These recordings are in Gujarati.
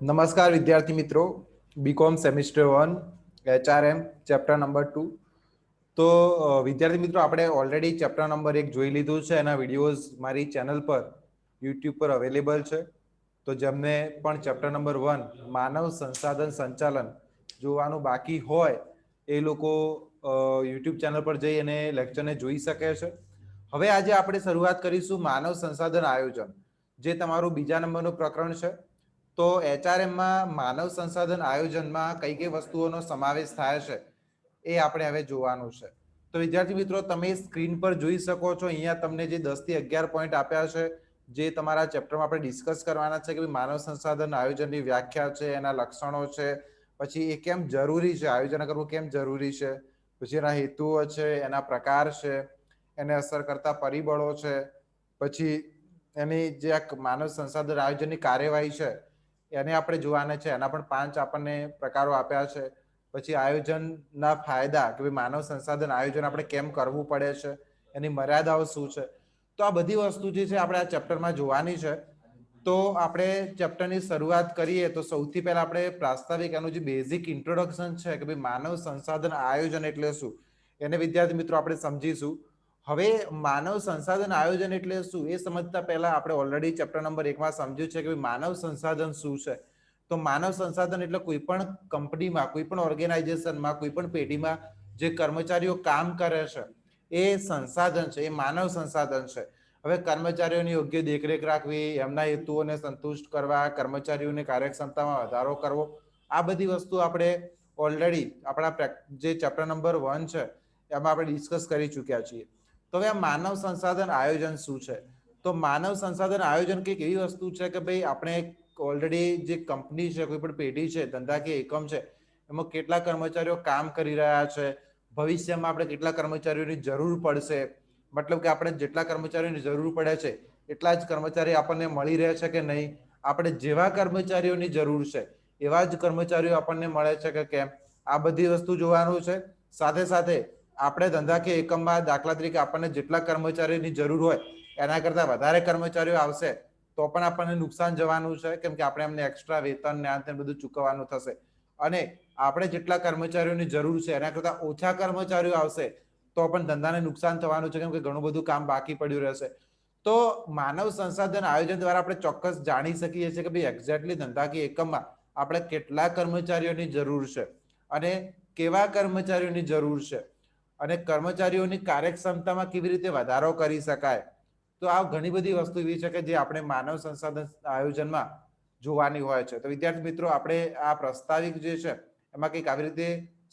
નમસ્કાર વિદ્યાર્થી મિત્રો, B Com semester 1 HRM chapter number 2. તો વિદ્યાર્થી મિત્રો, આપણે ઓલરેડી ચેપ્ટર નંબર 1 જોઈ લીધું છે. એના વિડીયોઝ મારી ચેનલ પર યુટ્યુબ પર અવેલેબલ છે. તો જેમને પણ ચેપ્ટર નંબર 1 માનવ સંસાધન સંચાલન જોવાનું બાકી હોય એ લોકો યુટ્યુબ ચેનલ પર જઈ અને લેક્ચરને જોઈ શકે છે. હવે આજે આપણે શરૂઆત કરીશું માનવ સંસાધન આયોજન, જે તમારું બીજા નંબરનું પ્રકરણ છે. તો HRMમાં માનવ સંસાધન આયોજનમાં કઈ કઈ વસ્તુઓનો સમાવેશ થાય છે એ આપણે હવે જોવાનું છે. તો વિદ્યાર્થી મિત્રો, તમે સ્ક્રીન પર જોઈ શકો છો. અહીંયા તમને જે 10 થી 11 પોઈન્ટ આપ્યા છે, જે તમારા ચેપ્ટરમાં આપણે ડિસ્કસ કરવાના છે કે માનવ સંસાધન આયોજનની વ્યાખ્યા છે, એના લક્ષણો છે, પછી એ કેમ જરૂરી છે, આયોજન કરવું કેમ જરૂરી છે, પછી એના હેતુઓ છે, એના પ્રકાર છે, એને અસર કરતા પરિબળો છે, પછી એની જે માનવ સંસાધન આયોજનની કાર્યવાહી છે એને આપણે જોવાના છે. એના પણ 5 આપણને પ્રકારો આપ્યા છે. પછી આયોજનના ફાયદા કે માનવ સંસાધન આયોજન આપણે કેમ કરવું પડે છે, એની મર્યાદાઓ શું છે. તો આ બધી વસ્તુ જે છે આપણે આ ચેપ્ટરમાં જોવાની છે. તો આપણે ચેપ્ટરની શરૂઆત કરીએ તો સૌથી પહેલા આપણે પ્રાસ્તાવિક એનું જે બેઝિક ઇન્ટ્રોડક્શન છે કે ભાઈ માનવ સંસાધન આયોજન એટલે શું, એને વિદ્યાર્થી મિત્રો આપણે સમજીશું. હવે માનવ સંસાધન આયોજન એટલે શું એ સમજતા પહેલા આપણે ઓલરેડી ચેપ્ટર નંબર 1 માં સમજ્યું છે કે માનવ સંસાધન શું છે. તો માનવ સંસાધન એટલે કોઈ પણ કંપનીમાં, કોઈ પણ ઓર્ગેનાઇઝેશનમાં, કોઈ પણ પેઢીમાં જે કર્મચારીઓ કામ કરે છે એ સંસાધન છે, એ માનવ સંસાધન છે. હવે કર્મચારીઓની યોગ્ય દેખરેખ રાખવી, એમના હેતુઓને સંતુષ્ટ કરવા, કર્મચારીઓની કાર્યક્ષમતામાં વધારો કરવો, આ બધી વસ્તુ આપણે ઓલરેડી આપણા જે ચેપ્ટર નંબર 1 છે એમાં આપણે ડિસ્કસ કરી ચૂક્યા છીએ. તો હવે આ માનવ સંસાધન આયોજન શું છે? તો માનવ સંસાધન આયોજન કંઈક એવી વસ્તુ છે કે ભાઈ આપણે ઓલરેડી જે કંપની છે, કોઈ પણ પેઢી છે, ધંધાકીય એકમ છે, એમાં કેટલા કર્મચારીઓ કામ કરી રહ્યા છે, ભવિષ્યમાં આપણે કેટલા કર્મચારીઓની જરૂર પડશે, મતલબ કે આપણે જેટલા કર્મચારીઓની જરૂર પડે છે એટલા જ કર્મચારી આપણને મળી રહે છે કે નહીં, આપણે જેવા કર્મચારીઓની જરૂર છે એવા જ કર્મચારીઓ આપણને મળે છે કે કેમ, આ બધી વસ્તુ જોવાનું છે. સાથે સાથે આપણે ધંધાકીય એકમમાં દાખલા તરીકે આપણને જેટલા કર્મચારીઓની જરૂર હોય એના કરતા વધારે કર્મચારીઓ આવશે તો પણ આપણને નુકસાન જવાનું છે, કેમ કે આપણે એમને એક્સ્ટ્રા વેતન ને બધું ચૂકવવાનું થશે. અને આપણે જેટલા કર્મચારીઓની જરૂર છે એના કરતા ઓછા કર્મચારીઓ આવશે તો પણ ધંધાને નુકસાન થવાનું છે, કેમ કે ઘણું બધું કામ બાકી પડ્યું રહેશે. તો માનવ સંસાધન આયોજન દ્વારા આપણે ચોક્કસ જાણી શકીએ છીએ કે ભાઈ એક્ઝેક્ટલી ધંધાકીય એકમમાં આપણે કેટલા કર્મચારીઓની જરૂર છે અને કેવા કર્મચારીઓની જરૂર છે અને કર્મચારીઓની કાર્યક્ષમતામાં કેવી રીતે વધારો કરી શકાય. તો આ ઘણી બધી વસ્તુ એવી છે કે જે આપણે માનવ સંસાધન આયોજનમાં જોવાની હોય છે. તો વિદ્યાર્થી મિત્રો, આપણે આ પ્રસ્તાવિક જે છે એમાં કંઈક આવી રીતે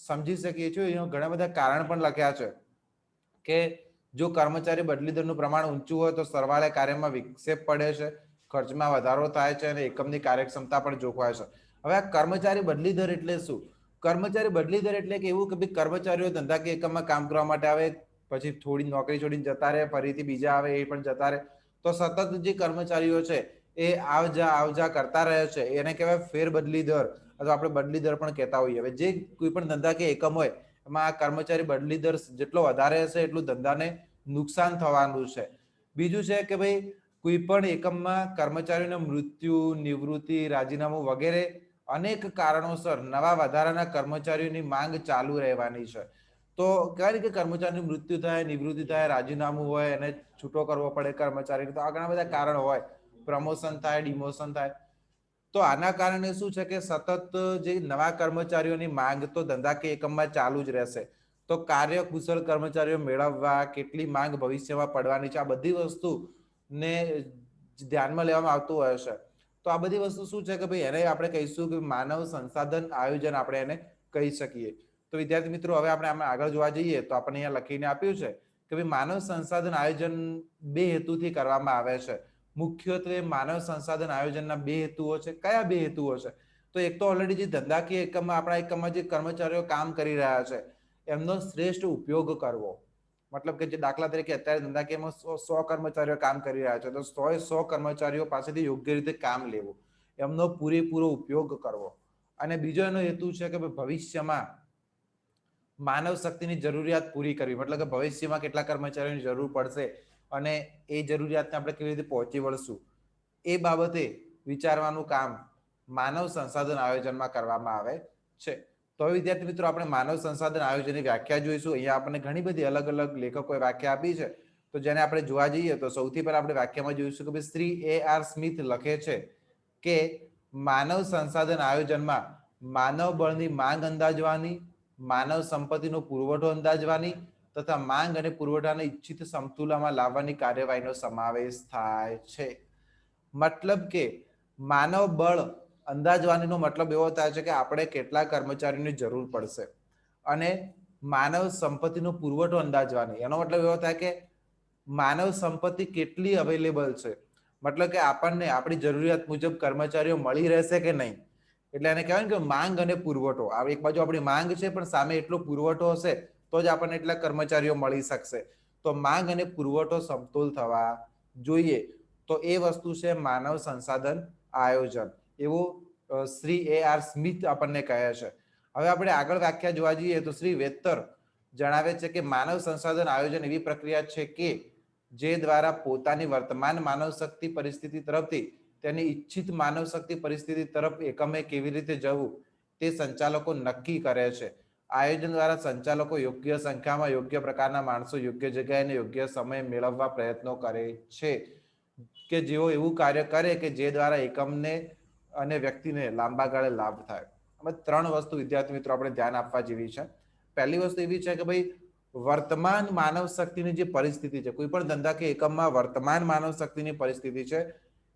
સમજી શકીએ છીએ. એનું ઘણા બધા કારણ પણ લખ્યા છે કે જો કર્મચારી બદલી દરનું પ્રમાણ ઊંચું હોય તો સરવાળે કાર્યમાં વિક્ષેપ પડે છે, ખર્ચમાં વધારો થાય છે અને એકમની કાર્યક્ષમતા પણ જોખવાય છે. હવે આ કર્મચારી બદલી દર એટલે શું? કર્મચારી બદલી દર એટલે કે એવું કે ભાઈ કર્મચારીઓ ધંધાકીય એકમમાં કામ કરવા માટે આવે, પછી થોડી નોકરી છોડીને જતા રહે, ફરીથી બીજા આવે, એ પણ જતા રહે. તો સતત જે કર્મચારીઓ છે એ આવજા કરતા રહે છે, એને કહેવાય ફેરબદલી દર, અથવા આપણે બદલી દર પણ કહેતા હોઈએ. હવે જે કોઈ પણ ધંધાકીય એકમ હોય એમાં આ કર્મચારી બદલી દર જેટલો વધારે હશે એટલું ધંધાને નુકસાન થવાનું છે. બીજું છે કે ભાઈ કોઈ પણ એકમમાં કર્મચારીઓના મૃત્યુ, નિવૃત્તિ, રાજીનામું વગેરે અનેક કારણોસર નવા વધારાના કર્મચારીઓની માંગ ચાલુ રહેવાની છે. તો કહેવાય કે કર્મચારીનું મૃત્યુ થાય, નિવૃત્તિ થાય, રાજીનામું હોય, એને છૂટો કરવો પડે કર્મચારી, તો આ ઘણા બધા કારણ હોય, પ્રમોશન થાય, ડિમોશન થાય. તો આના કારણે શું છે કે સતત જે નવા કર્મચારીઓની માંગ તો ધંધાકીય એકમમાં ચાલુ જ રહેશે. તો કાર્યકુશળ કર્મચારીઓ મેળવવા, કેટલી માંગ ભવિષ્યમાં પડવાની છે, આ બધી વસ્તુને ધ્યાનમાં લેવામાં આવતું હોય છે. તો આ બધી વસ્તુ શું છે કે ભાઈ એને આપણે કહીશું કે માનવ સંસાધન આયોજન આપણે એને કહી શકીએ. તો વિદ્યાર્થી મિત્રો, હવે આપણે આમાં આગળ જોવા જઈએ તો આપણને અહીંયા લખીને આપ્યું છે કે ભાઈ માનવ સંસાધન આયોજન 2 હેતુથી કરવામાં આવે છે. મુખ્યત્વે માનવ સંસાધન આયોજનના 2 હેતુઓ છે. કયા 2 હેતુઓ છે? તો એક તો ઓલરેડી જે ધંધાકીય એકમમાં, આપણા એકમમાં જે કર્મચારીઓ કામ કરી રહ્યા છે એમનો શ્રેષ્ઠ ઉપયોગ કરવો. મતલબ કે જે દાખલા તરીકે અત્યારે ધંધાકીયમાં 100 કર્મચારીઓ કામ કરી રહ્યા છે, તો 100 કર્મચારીઓ પાસેથી યોગ્ય રીતે કામ લેવું, એમનો પૂરેપૂરો ઉપયોગ કરવો. અને બીજો એનો હેતુ છે કે ભવિષ્યમાં માનવ શક્તિની જરૂરિયાત પૂરી કરવી, મતલબ કે ભવિષ્યમાં કેટલા કર્મચારીઓની જરૂર પડશે અને એ જરૂરિયાતને આપણે કેવી રીતે પહોંચી વળશું એ બાબતે વિચારવાનું કામ માનવ સંસાધન આયોજનમાં કરવામાં આવે છે. તો હવે વિદ્યાર્થી મિત્રો આપણે માનવ સંસાધન આયોજનની વ્યાખ્યા જોઈશું. અહીંયા આપણને ઘણી બધી અલગ અલગ લેખકોએ વ્યાખ્યા આપી છે. તો જેને આપણે જોવા જઈએ તો સૌથી પહેલા આપણે વ્યાખ્યામાં જોઈશું કે શ્રી A.R. સ્મિથ લખે છે કે માનવ સંસાધન આયોજનમાં માનવ બળની માંગ અંદાજવાની, માનવ સંપત્તિનો પુરવઠો અંદાજવાની તથા માંગ અને પુરવઠાને ઈચ્છિત સમતુલામાં લાવવાની કાર્યવાહીનો સમાવેશ થાય છે. મતલબ કે માનવ બળ અંદાજવાનીનો મતલબ એવો થાય છે કે આપણે કેટલા કર્મચારીઓની જરૂર પડશે, અને માનવ સંપત્તિનો પુરવઠો અંદાજવાની એનો મતલબ એવો થાય કે માનવ સંપત્તિ કેટલી અવેલેબલ છે, મતલબ કે આપણને આપણી જરૂરિયાત મુજબ કર્મચારીઓ મળી રહેશે કે નહીં. એટલે એને કહેવાય ને કે માંગ અને પુરવઠો. એક બાજુ આપણી માંગ છે પણ સામે એટલો પુરવઠો હશે તો જ આપણને એટલા કર્મચારીઓ મળી શકશે. તો માંગ અને પુરવઠો સમતોલ થવા જોઈએ. તો એ વસ્તુ છે માનવ સંસાધન આયોજન, એવું શ્રી A.R. સ્મિથ આપણને કહે છે. હવે આપણે આગળ વ્યાખ્યા જોવા જઈએ તો શ્રી વેતર જણાવે છે કે માનવ સંસાધન આયોજન એવી પ્રક્રિયા છે કે જે દ્વારા પોતાની વર્તમાન માનવ શક્તિ પરિસ્થિતિ તરફથી તેની ઈચ્છિત માનવ શક્તિ પરિસ્થિતિ તરફ એકમે કેવી રીતે જવું તે સંચાલકો નક્કી કરે છે. આયોજન દ્વારા સંચાલકો યોગ્ય સંખ્યામાં યોગ્ય પ્રકારના માણસો યોગ્ય જગ્યાએ અને યોગ્ય સમય મેળવવા પ્રયત્નો કરે છે કે જેઓ એવું કાર્ય કરે કે જે દ્વારા એકમને અને વ્યક્તિને લાંબા ગાળે લાભ થાય. અમે 3 વસ્તુ વિદ્યાર્થી મિત્રો આપણે ધ્યાન આપવા જેવી છે. પહેલી વસ્તુ એવી છે કે ભાઈ વર્તમાન માનવ શક્તિની જે પરિસ્થિતિ છે, કોઈ પણ ધંધાકીય એકમમાં વર્તમાન માનવ શક્તિની પરિસ્થિતિ છે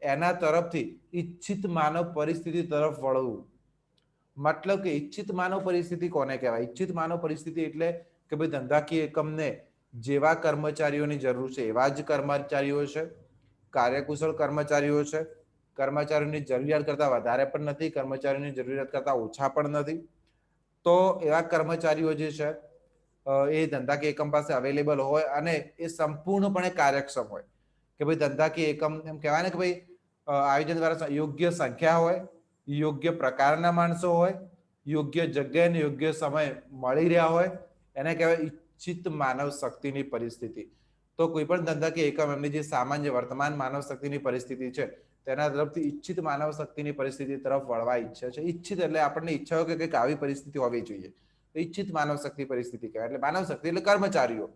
એના તરફથી ઈચ્છિત માનવ પરિસ્થિતિ તરફ વળવું. મતલબ કે ઈચ્છિત માનવ પરિસ્થિતિ કોને કહેવાય? ઈચ્છિત માનવ પરિસ્થિતિ એટલે કે ભાઈ ધંધાકીય એકમને જેવા કર્મચારીઓની જરૂર છે એવા જ કર્મચારીઓ છે, કાર્યકુશળ કર્મચારીઓ છે, કર્મચારીઓની જરૂરિયાત કરતા વધારે પણ નથી, કર્મચારીઓની જરૂરિયાત કરતા ઓછા પણ નથી. તો એવા કર્મચારીઓ જે છે એ ધંધાકીય એકમ પાસે અવેલેબલ હોય અને એ સંપૂર્ણપણે કાર્યક્ષમ હોય. કે ભાઈ ધંધાકીય એકમ એમ કહેવાય ને કે ભાઈ આયોજન દ્વારા યોગ્ય સંખ્યા હોય, યોગ્ય પ્રકારના માણસો હોય, યોગ્ય જગ્યાએ અને યોગ્ય સમય મળી રહ્યા હોય, એને કહેવાય ઈચ્છિત માનવ શક્તિની પરિસ્થિતિ. તો કોઈ પણ ધંધાકીય એકમ એમની જે સામાન્ય વર્તમાન માનવ શક્તિની પરિસ્થિતિ છે તેના તરફથી ઈચ્છિત માનવ શક્તિની પરિસ્થિતિ તરફ વળવા ઈચ્છે છે. ઈચ્છિત એટલે આપણને ઈચ્છા હોય કે કંઈક આવી પરિસ્થિતિ હોવી જોઈએ, ઈચ્છિત માનવ શક્તિ પરિસ્થિતિ કહેવાય. એટલે માનવ શક્તિ એટલે કર્મચારીઓ.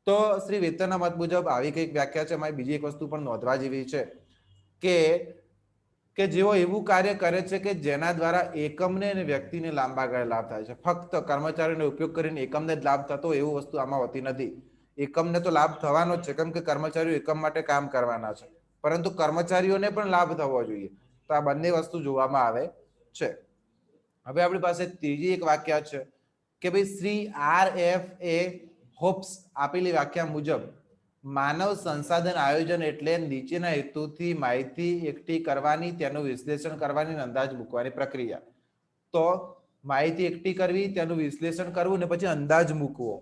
તો શ્રી વેતનના મત મુજબ આવી કંઈક વ્યાખ્યા છે. મારી બીજી એક વસ્તુ પણ નોંધવા જેવી છે કે જેઓ એવું કાર્ય કરે છે કે જેના દ્વારા એકમને અને વ્યક્તિને લાંબા ગાળે લાભ થાય છે. ફક્ત કર્મચારીઓનો ઉપયોગ કરીને એકમને જ લાભ થતો એવું વસ્તુ આમાં હોતી નથી. એકમને તો લાભ થવાનો જ છે, કેમ કે કર્મચારીઓ એકમ માટે કામ કરવાના છે, પરંતુ કર્મચારીઓને પણ લાભ થવો જોઈએ. તો આ બંને વસ્તુ જોવામાં આવે છે. હવે આપણી પાસે ત્રીજી એક વાક્ય છે કે ભાઈ શ્રી R.F.A. હોબ્સ આપેલી વ્યાખ્યા મુજબ માનવ સંસાધન આયોજન એટલે નીચેના હેતુથી માહિતી એકઠી કરવાની, તેનું વિશ્લેષણ કરવાની, અંદાજ મૂકવાની પ્રક્રિયા. તો માહિતી એકઠી કરવી, તેનું વિશ્લેષણ કરવું ને પછી અંદાજ મૂકવો.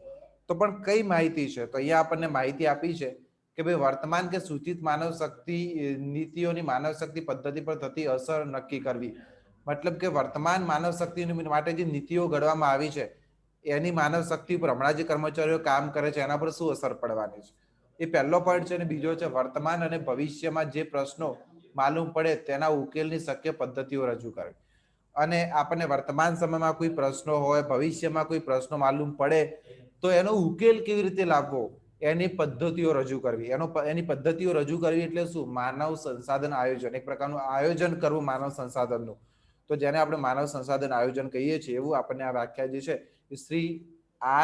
તો પણ કઈ માહિતી છે? તો અહીંયા આપણને માહિતી આપી છે કે ભાઈ વર્તમાન કે સૂચિત માનવ શક્તિ નીતિઓની માનવ શક્તિ પદ્ધતિ પર થતી અસર નક્કી કરવી. મતલબ કે વર્તમાન માનવ શક્તિ માટે જે નીતિઓ ઘડવામાં આવી છે એની માનવ શક્તિ પર હમણાં જે કર્મચારીઓ કામ કરે છે એના પર શું અસર પડવાની છે, એ પહેલો પોઈન્ટ છે. અને બીજો છે વર્તમાન અને ભવિષ્યમાં જે પ્રશ્નો માલુમ પડે તેના ઉકેલની શક્ય પદ્ધતિઓ રજૂ કરવી. અને આપણને વર્તમાન સમયમાં કોઈ પ્રશ્નો હોય, ભવિષ્યમાં કોઈ પ્રશ્નો માલુમ પડે તો એનો ઉકેલ કેવી રીતે લાવવો એની પદ્ધતિઓ રજૂ કરવી. એની પદ્ધતિઓ રજૂ કરવી એટલે શું? માનવ સંસાધન આયોજન, એક પ્રકારનું આયોજન કરવું માનવ સંસાધનનું. તો જેને આપણે માનવ સંસાધન આયોજન કહીએ છીએ એવું આપણને આ વ્યાખ્યા જે છે એ શ્રી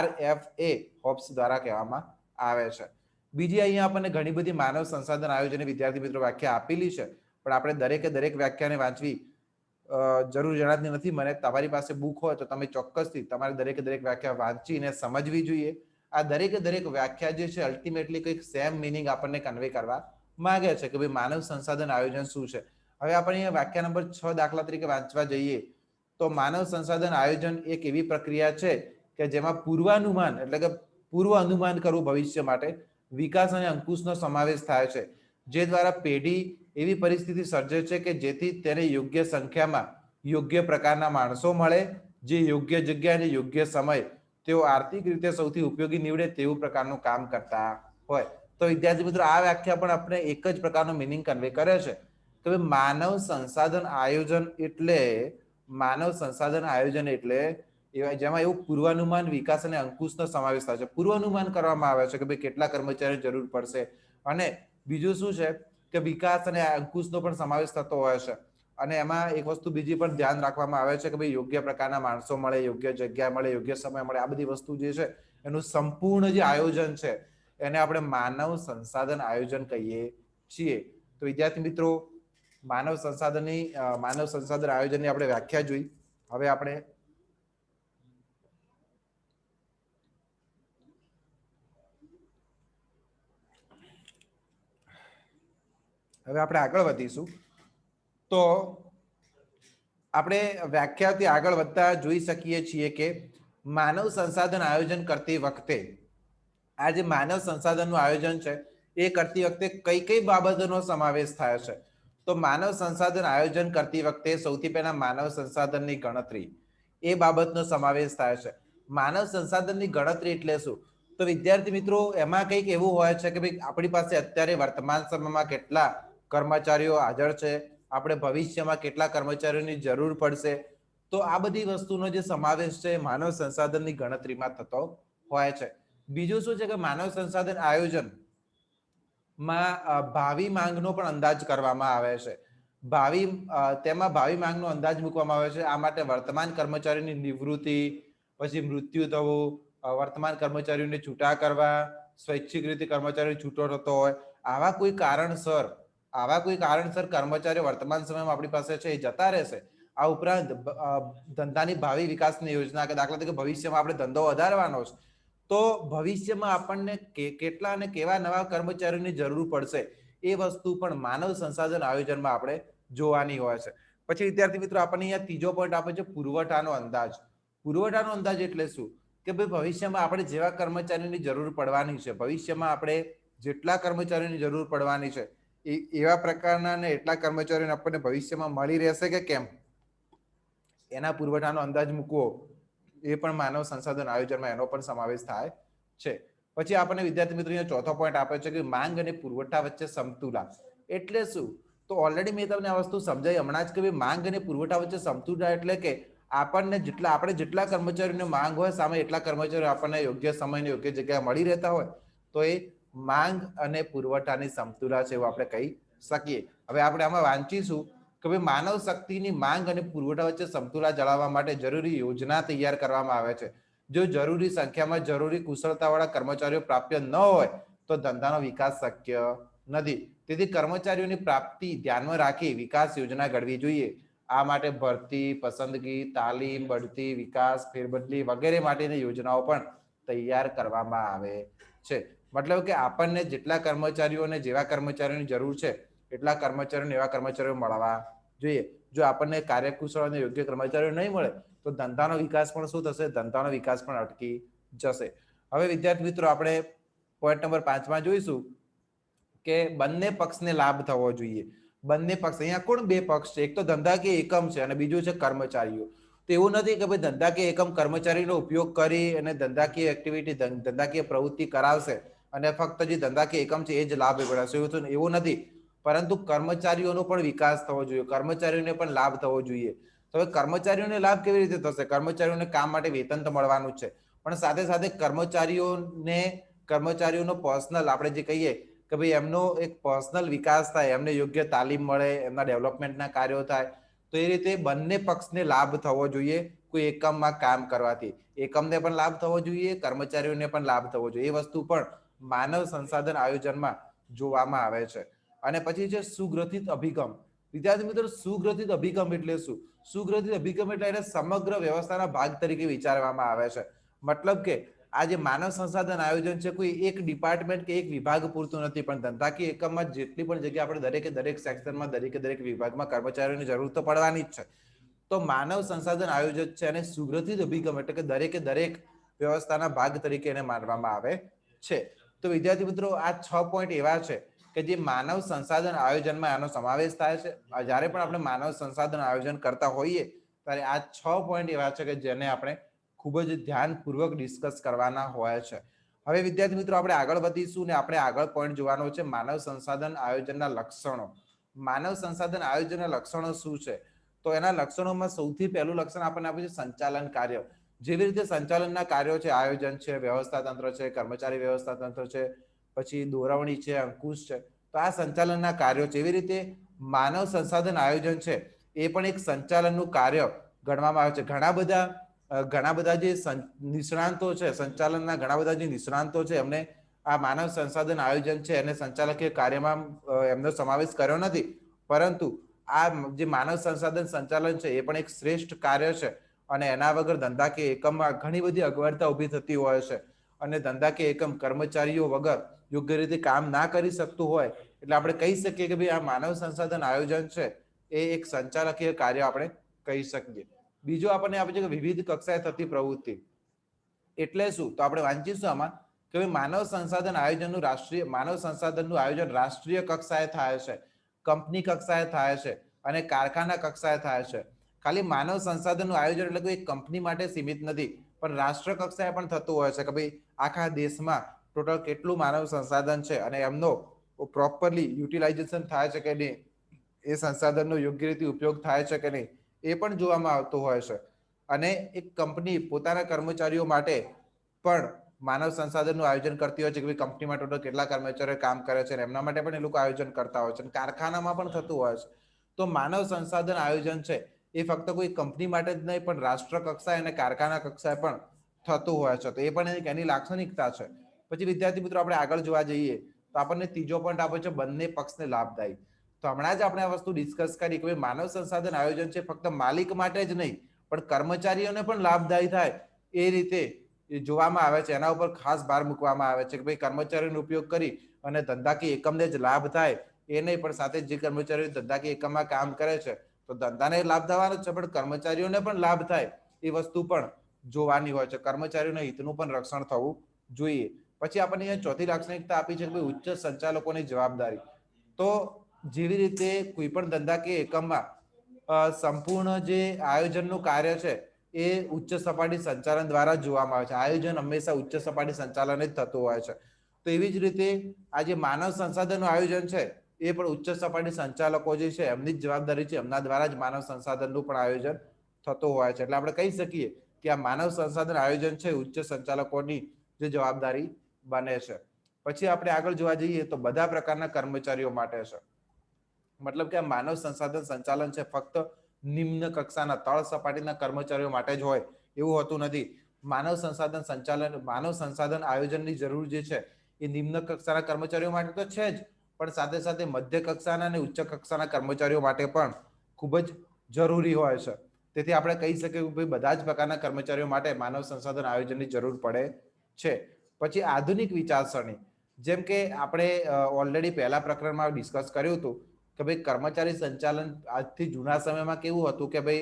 R.F.A. હોબ્સ દ્વારા કહેવામાં આવે છે. બીજી અહીંયા આપણને ઘણી બધી માનવ સંસાધન આયોજન વિદ્યાર્થી મિત્રો વ્યાખ્યા આપેલી છે, પણ આપણે દરેક વ્યાખ્યાને વાંચવી જરૂર જણાતી નથી. મને તમારી પાસે બુક હોય તો તમે ચોક્કસથી તમારે દરેક વ્યાખ્યા વાંચીને સમજવી જોઈએ. આ દરેક વ્યાખ્યા જે છે અલ્ટિમેટલી કંઈક સેમ મિનિંગ આપણને કન્વે કરવા માંગે છે કે ભાઈ માનવ સંસાધન આયોજન શું છે. હવે આપણે અહીંયા વ્યાખ્યા નંબર 6 દાખલા તરીકે વાંચવા જઈએ તો માનવ સંસાધન આયોજન એક એવી પ્રક્રિયા છે કે જેમાં પૂર્વાનુમાન એટલે કે પૂર્વ અનુમાન કરવું ભવિષ્ય માટે, વિકાસ અને અંકુશનો સમાવેશ થાય છે, જે દ્વારા પેઢી એવી પરિસ્થિતિ સર્જે છે કે જેથી તેને યોગ્ય સંખ્યામાં યોગ્ય પ્રકારના માણસો મળે, જે યોગ્ય જગ્યા અને યોગ્ય સમય તેઓ આર્થિક રીતે સૌથી ઉપયોગી નીવડે તેવું પ્રકારનું કામ કરતા હોય. તો વિદ્યાર્થી મિત્રો આ વ્યાખ્યા પણ આપણે એક જ પ્રકારનો મિનિંગ કન્વે કરે છે તો માનવ સંસાધન આયોજન એટલે જેમાં એવું પૂર્વાનુમાન, વિકાસ અને અંકુશનો સમાવેશ થાય છે. પૂર્વાનુમાન કરવામાં આવે છે કે ભાઈ કેટલા કર્મચારીની જરૂર પડશે, અને બીજું શું છે કે વિકાસ અને અંકુશનો પણ સમાવેશ થતો હોય છે. અને એમાં એક વસ્તુ બીજી પણ ધ્યાન રાખવામાં આવે છે કે ભાઈ યોગ્ય પ્રકારના માણસો મળે, યોગ્ય જગ્યા મળે, યોગ્ય સમય મળે. આ બધી વસ્તુ જે છે એનું સંપૂર્ણ જે આયોજન છે એને આપણે માનવ સંસાધન આયોજન કહીએ છીએ. તો વિદ્યાર્થી મિત્રો, માનવ સંસાધન આયોજનની આપણે વ્યાખ્યા જોઈ. હવે આપણે આગળ વધીશું. તો આપણે વ્યાખ્યાથી આગળ વધતા જોઈ શકીએ છીએ કે માનવ સંસાધન આયોજન કરતી વખતે આ જે માનવ સંસાધનનું આયોજન છે એ કરતી વખતે કઈ કઈ બાબતોનો સમાવેશ થાય છે. તો માનવ સંસાધન આયોજન કરતી વખતે સૌથી પહેલા માનવ સંસાધનની ગણતરી એ બાબતનો સમાવેશ થાય છે. માનવ સંસાધનની ગણતરી એટલે શું? તો વિદ્યાર્થી મિત્રો, એમાં કંઈક એવું હોય છે કે ભાઈ આપણી પાસે અત્યારે વર્તમાન સમયમાં કેટલા કર્મચારીઓ હાજર છે, આપણે ભવિષ્યમાં કેટલા કર્મચારીઓની જરૂર પડશે. તો આ બધી વસ્તુનો જે સમાવેશ છે માનવ સંસાધનની ગણતરીમાં થતો હોય છે. બીજું શું છે કે માનવ સંસાધન આયોજન માં ભાવિ માંગનો પણ અંદાજ કરવામાં આવે છે. તેમાં ભાવિ માંગનો અંદાજ મૂકવામાં આવે છે. આ માટે વર્તમાન કર્મચારીની નિવૃત્તિ, પછી મૃત્યુ થવું, વર્તમાન કર્મચારીઓને છૂટા કરવા, સ્વૈચ્છિક રીતે કર્મચારીઓ છૂટો થતો હોય, આવા કોઈ કારણસર કર્મચારીઓ વર્તમાન સમયમાં આપણી પાસે છે એ જતા રહેશે. આ ઉપરાંત ધંધાની ભાવિ વિકાસની યોજના, કે દાખલા તરીકે ભવિષ્યમાં આપણે ધંધો વધારવાનો છે, તો ભવિષ્યમાં આપણને કેટલા અને કેવા નવા કર્મચારીઓની જરૂર પડશે એ વસ્તુ પણ માનવ સંસાધન આયોજનમાં આપણે જોવાની હોય છે. પછી વિદ્યાર્થી મિત્રો, આપણને અહીંયા ત્રીજો પોઈન્ટ આપે છે પુરવઠાનો અંદાજ. પુરવઠાનો અંદાજ એટલે શું? કે ભાઈ ભવિષ્યમાં આપણે જેવા કર્મચારીઓની જરૂર પડવાની છે, ભવિષ્યમાં આપણે જેટલા કર્મચારીઓની જરૂર પડવાની છે એવા પ્રકારના અને એટલા કર્મચારીઓને આપણને ભવિષ્યમાં મળી રહેશે કે કેમ, એના પુરવઠાનો અંદાજ મૂકવો એ પણ માનવ સંસાધન આયોજનમાં એનો પણ સમાવેશ થાય છે. પછી આપણને વિદ્યાર્થી મિત્રો ચોથો પોઈન્ટ આપે છે કે માંગ અને પુરવઠા વચ્ચે સમતુલા એટલે શું? તો ઓલરેડી મેં તમને આ વસ્તુ સમજાવી હમણાં જ કે માંગ અને પુરવઠા વચ્ચે સમતુલા એટલે કે આપણે જેટલા કર્મચારીઓને માંગ હોય સામે એટલા કર્મચારીઓ આપણને યોગ્ય સમય ને યોગ્ય જગ્યાએ મળી રહેતા હોય તો એ માંગ અને પુરવઠાની સમતુલા છે એવું આપણે કહી શકીએ. હવે આપણે આમાં વાંચીશું કે ભાઈ માનવ શક્તિની માંગ અને પુરવઠા વચ્ચે સમતુલા જાળવવા માટે જરૂરી યોજના તૈયાર કરવામાં આવે છે. જો જરૂરી સંખ્યામાં જરૂરી કુશળતાવાળા કર્મચારીઓ પ્રાપ્ય ન હોય તો ધંધાનો વિકાસ શક્ય નથી. તેથી કર્મચારીઓની પ્રાપ્તિ ધ્યાનમાં રાખી વિકાસ યોજના ઘડવી જોઈએ. આ માટે ભરતી, પસંદગી, તાલીમ, બઢતી, વિકાસ, ફેરબદલી વગેરે માટેની યોજનાઓ પણ તૈયાર કરવામાં આવે છે. મતલબ કે આપણને જેટલા કર્મચારીઓને જેવા કર્મચારીઓની જરૂર છે એટલા કર્મચારીઓને એવા કર્મચારીઓ મળવા જોઈએ. જો આપણને કાર્યકુશળ અને યોગ્ય કર્મચારીઓ નહીં મળે તો ધંધાનો વિકાસ પણ શું થશે? ધંધાનો વિકાસ પણ અટકી જશે. હવે વિદ્યાર્થી મિત્રો, આપણે પોઈન્ટ નંબર 5માં જોઈશું કે બંને પક્ષને લાભ થવો જોઈએ. બંને પક્ષ, અહીંયા કોણ બે પક્ષ છે? એક તો ધંધાકીય એકમ છે અને બીજું છે કર્મચારીઓ. તો એવું નથી કે ભાઈ ધંધાકીય એકમ કર્મચારીનો ઉપયોગ કરી અને ધંધાકીય એક્ટિવિટી, ધંધાકીય પ્રવૃત્તિ કરાવશે અને ફક્ત જે ધંધાકીય એકમ છે એ જ લાભ મેળવશે, એવું નથી. પરંતુ કર્મચારીઓનો પણ વિકાસ થવો જોઈએ, કર્મચારીઓને પણ લાભ થવો જોઈએ. તો હવે કર્મચારીઓને લાભ કેવી રીતે થશે? કર્મચારીઓને કામ માટે વેતન તો મળવાનું જ છે, પણ સાથે સાથે કર્મચારીઓનો પર્સનલ, આપણે જે કહીએ કે ભાઈ એમનો એક પર્સનલ વિકાસ થાય, એમને યોગ્ય તાલીમ મળે, એમના ડેવલપમેન્ટના કાર્યો થાય. તો એ રીતે બંને પક્ષને લાભ થવો જોઈએ કોઈ એકમમાં કામ કરવાથી. એકમને પણ લાભ થવો જોઈએ, કર્મચારીઓને પણ લાભ થવો જોઈએ. એ વસ્તુ પણ માનવ સંસાધન આયોજનમાં જોવામાં આવે છે. અને પછી છે સુગ્રથિત અભિગમ. વિદ્યાર્થી મિત્રો, સુગ્રથિત અભિગમ એટલે શું? સુગ્રથિત અભિગમ એટલે એને સમગ્ર વ્યવસ્થાના ભાગ તરીકે વિચારવામાં આવે છે. મતલબ કે આ જે માનવ સંસાધન આયોજન છે કોઈ એક ડિપાર્ટમેન્ટ કે એક વિભાગ પૂરતું નથી, પણ ધંધાકીય એકમમાં જેટલી પણ જગ્યા આપણે દરેક સેક્શનમાં દરેક વિભાગમાં કર્મચારીઓની જરૂર તો પડવાની જ છે. તો માનવ સંસાધન આયોજન છે અને સુગ્રથિત અભિગમ એટલે કે દરેક વ્યવસ્થાના ભાગ તરીકે એને માનવામાં આવે છે. તો વિદ્યાર્થી મિત્રો, આ 6 પોઈન્ટ એવા છે કે જે માનવ સંસાધન આયોજનમાં આનો સમાવેશ થાય છે. જ્યારે પણ આપણે માનવ સંસાધન આયોજન કરતા હોઈએ ત્યારે આ 6 પોઈન્ટ એવા છે કે જેને આપણે ખૂબ જ ધ્યાનપૂર્વક ડિસ્કસ કરવાના હોય છે. હવે વિદ્યાર્થી મિત્રો, આપણે આગળ વધીશું ને આપણે આગળ પોઈન્ટ જોવાનો છે માનવ સંસાધન આયોજનના લક્ષણો. માનવ સંસાધન આયોજનના લક્ષણો શું છે? તો એના લક્ષણોમાં સૌથી પહેલું લક્ષણ આપણને આપ્યું છે સંચાલન કાર્ય. જેવી રીતે સંચાલનના કાર્યો છે, આયોજન છે, વ્યવસ્થા તંત્ર છે, કર્મચારી વ્યવસ્થા તંત્ર છે, પછી દોરવણી છે, અંકુશ છે, તો આ સંચાલનના કાર્યો છે. એવી રીતે માનવ સંસાધન આયોજન છે એ પણ એક સંચાલનનું કાર્ય ગણવામાં આવે છે. ઘણા બધા જે નિષ્ણાંતો છે, સંચાલનના ઘણા બધા જે નિષ્ણાંતો છે, એમને આ માનવ સંસાધન આયોજન છે એને સંચાલકીય કાર્યમાં એમનો સમાવેશ કર્યો નથી, પરંતુ આ જે માનવ સંસાધન સંચાલન છે એ પણ એક શ્રેષ્ઠ કાર્ય છે અને એના વગર ધંધાકીય એકમમાં ઘણી બધી અગવડતા ઊભી થતી હોય છે અને ધંધાકીય એકમ કર્મચારીઓ વગર યોગ્ય રીતે કામ ના કરી શકતું હોય, એટલે આપણે કહી શકીએ કે ભાઈ આ માનવ સંસાધન આયોજન છે એ એક સંચાલકીય કાર્ય આપણે કહી શકીએ. બીજું આપણને આપે છે કે વિવિધ કક્ષાએ થતી પ્રવૃત્તિ. એટલે શું? તો આપણે વાંચીશું આમાં કે માનવ સંસાધન આયોજનનું આયોજન રાષ્ટ્રીય કક્ષાએ થાય છે, કંપની કક્ષાએ થાય છે અને કારખાના કક્ષાએ થાય છે. ખાલી માનવ સંસાધનનું આયોજન એટલે કોઈ કંપની માટે સીમિત નથી, પણ રાષ્ટ્ર કક્ષાએ પણ થતું હોય છે કે ભાઈ આખા દેશમાં ટોટલ કેટલું માનવ સંસાધન છે અને એમનો પ્રોપરલી યુટિલાઇઝેશન થાય છે કે નહીં, એ સંસાધનનો યોગ્ય રીતે ઉપયોગ થાય છે કે નહીં, એ પણ જોવામાં આવતું હોય છે. અને એક કંપની પોતાના કર્મચારીઓ માટે પણ માનવ સંસાધનનું આયોજન કરતી હોય છે કે કંપનીમાં ટોટલ કેટલા કર્મચારીઓ કામ કરે છે, એમના માટે પણ એ લોકો આયોજન કરતા હોય છે. કારખાનામાં પણ થતું હોય છે. તો માનવ સંસાધન આયોજન છે એ ફક્ત કોઈ કંપની માટે જ નહીં, પણ રાષ્ટ્ર કક્ષાએ અને કારખાના કક્ષાએ પણ થતું હોય છે. તો એ પણ એની લાક્ષણિકતા છે. પછી વિદ્યાર્થી મિત્રો આપણે આગળ જોવા જઈએ તો આપણને ત્રીજો પોઈન્ટ આપે છે બંને પક્ષને લાભદાયી. તો હમણાં જ આપણે આ વસ્તુ ડિસ્કસ કરી કે માનવ સંસાધન આયોજન છે ફક્ત માલિક માટે જ નહીં, પણ કર્મચારીઓને પણ લાભદાયી થાય એ રીતે જોવામાં આવે છે. એના ઉપર ખાસ ભાર મૂકવામાં આવે છે કે ભાઈ કર્મચારીઓનો ઉપયોગ કરી અને ધંધાકીય એકમને જ લાભ થાય એ નહીં, પણ સાથે જે કર્મચારીઓ ધંધાકીય એકમમાં કામ કરે છે તો ધંધાને લાભ થવાનો જ છે, પણ કર્મચારીઓને પણ લાભ થાય એ વસ્તુ પણ જોવાની હોય છે. કર્મચારીઓના હિતનું પણ રક્ષણ થવું જોઈએ. પછી આપણને અહીંયા ચોથી લાક્ષણિકતા આપી છે કે ઉચ્ચ સંચાલકોની જવાબદારી. તો જેવી રીતે કોઈ પણ ધંધાકીય એકમમાં સંપૂર્ણ જે આયોજનનું કાર્ય છે એ ઉચ્ચ સપાટી સંચાલન દ્વારા જોવામાં આવે છે. આયોજન હંમેશા ઉચ્ચ સપાટી સંચાલન જ થતું હોય છે. તો એવી જ રીતે આ જે માનવ સંસાધનનું આયોજન છે એ પણ ઉચ્ચ સપાટી સંચાલકો જે છે એમની જ જવાબદારી છે, એમના દ્વારા જ માનવ સંસાધનનું પણ આયોજન થતું હોય છે. એટલે આપણે કહી શકીએ કે આ માનવ સંસાધન આયોજન છે ઉચ્ચ સંચાલકોની જે જવાબદારી બને છે. પછી આપણે આગળ જોવા જઈએ તો બધા પ્રકારના કર્મચારીઓ માટે છે. મતલબ કે આ માનવ સંસાધન સંચાલન છે ફક્ત નિમ્ન કક્ષાના તળ સપાટીના કર્મચારીઓ માટે જ હોય એવું હોતું નથી. માનવ સંસાધન આયોજનની જરૂર જે છે એ નિમ્ન કક્ષાના કર્મચારીઓ માટે તો છે જ, પણ સાથે સાથે મધ્ય કક્ષાના અને ઉચ્ચ કક્ષાના કર્મચારીઓ માટે પણ ખૂબ જ જરૂરી હોય છે. તેથી આપણે કહી શકીએ કે બધા જ પ્રકારના કર્મચારીઓ માટે માનવ સંસાધન આયોજનની જરૂર પડે છે. પછી આધુનિક વિચારસરણી, જેમ કે આપણે ઓલરેડી પહેલા પ્રકરણમાં ડિસ્કસ કર્યું હતું કે ભાઈ કર્મચારી સંચાલન આજથી જૂના સમયમાં કેવું હતું કે ભાઈ